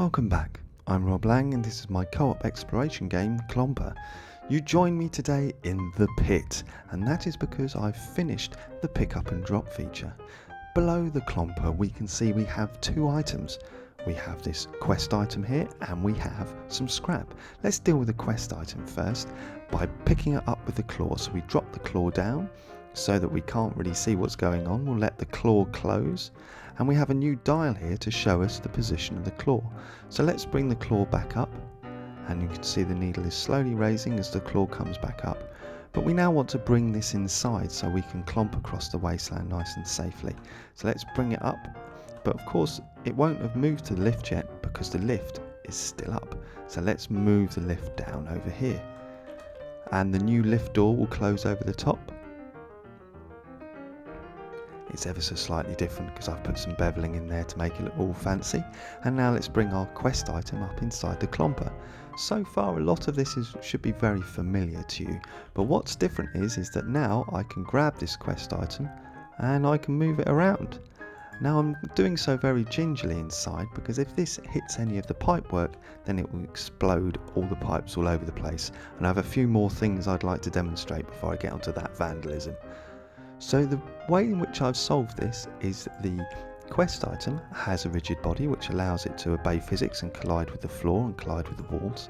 Welcome back, I'm Rob Lang and this is my co-op exploration game Clomper. You join me today in the pit, and that is because I've finished the pick up and drop feature. Below the Clomper we can see we have two items. We have this quest item here and we have some scrap. Let's deal with the quest item first by picking it up with the claw. So we drop the claw down so that we can't really see what's going on. We'll let the claw close, and we have a new dial here to show us the position of the claw. So let's bring the claw back up, and you can see the needle is slowly raising as the claw comes back up. But we now want to bring this inside so we can clomp across the wasteland nice and safely. So let's bring it up, but of course it won't have moved to the lift yet because the lift is still up. So let's move the lift down over here, and the new lift door will close over the top. It's ever so slightly different because I've put some beveling in there to make it look all fancy. And now let's bring our quest item up inside the Clomper. So far a lot of this should be very familiar to you, but what's different is that now I can grab this quest item and I can move it around. Now I'm doing so very gingerly inside because if this hits any of the pipe work then it will explode all the pipes all over the place, and I have a few more things I'd like to demonstrate before I get onto that vandalism. So the way in which I've solved this is the quest item has a rigid body which allows it to obey physics and collide with the floor and collide with the walls,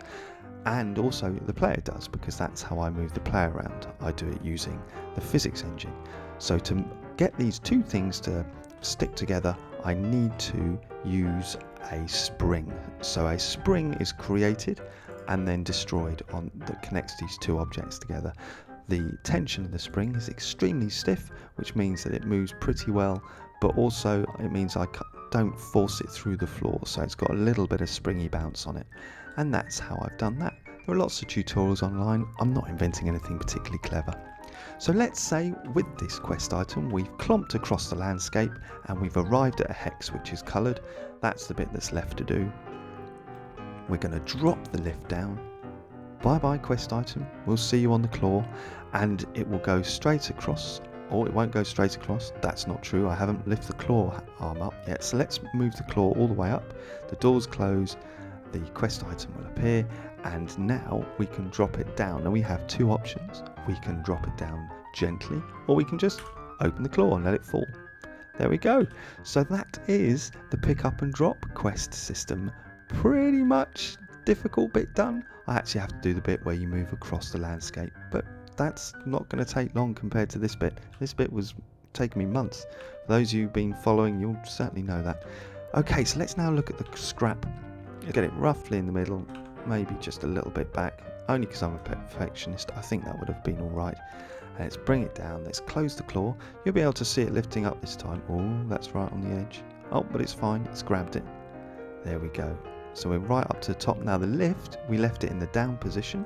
and also the player does, because that's how I move the player around. I do it using the physics engine. So to get these two things to stick together I need to use a spring. So a spring is created and then destroyed that connects these two objects together. The tension of the spring is extremely stiff, which means that it moves pretty well, but also it means I don't force it through the floor, so it's got a little bit of springy bounce on it. And that's how I've done that. There are lots of tutorials online. I'm not inventing anything particularly clever. So let's say with this quest item we've clomped across the landscape and we've arrived at a hex which is coloured. That's the bit that's left to do. We're going to drop the lift down. Bye bye quest item, we'll see you on the claw, and it will go straight across, or it won't go straight across. That's not true, I haven't lifted the claw arm up yet. So let's move the claw all the way up, the doors close, the quest item will appear, and now we can drop it down. Now we have two options. We can drop it down gently, or we can just open the claw and let it fall. There we go. So that is the pick up and drop quest system. Pretty much difficult bit done. I actually have to do the bit where you move across the landscape, but that's not going to take long compared to this bit. This bit was taking me months. For those of you who've been following, you'll certainly know that. Okay, so let's now look at the scrap. Get it roughly in the middle, maybe just a little bit back, only because I'm a perfectionist. I think that would have been alright. Let's bring it down, let's close the claw. You'll be able to see it lifting up this time. Oh, that's right on the edge. Oh, but it's fine, it's grabbed it. There we go. So we're right up to the top. Now the lift, we left it in the down position.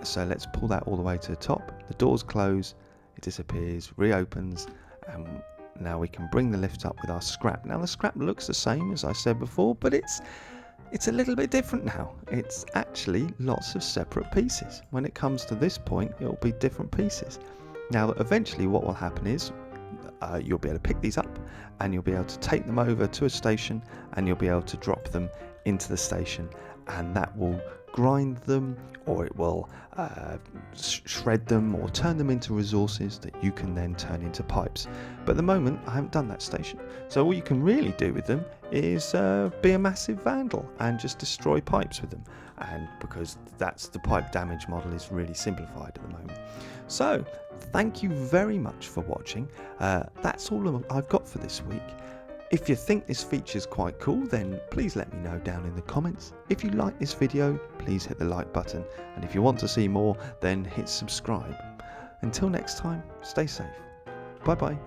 So let's pull that all the way to the top. The doors close, it disappears, reopens, and now we can bring the lift up with our scrap. Now the scrap looks the same as I said before, but it's a little bit different now. It's actually lots of separate pieces. When it comes to this point, it'll be different pieces. Now eventually what will happen is you'll be able to pick these up and you'll be able to take them over to a station, and you'll be able to drop them into the station, and that will grind them, or it will shred them, or turn them into resources that you can then turn into pipes. But at the moment I haven't done that station, so all you can really do with them is be a massive vandal and just destroy pipes with them, and because that's the pipe damage model is really simplified at the moment. So thank you very much for watching. That's all I've got for this week. If you think this feature is quite cool, then please let me know down in the comments. If you like this video, please hit the like button, and if you want to see more, then hit subscribe. Until next time, stay safe. Bye bye.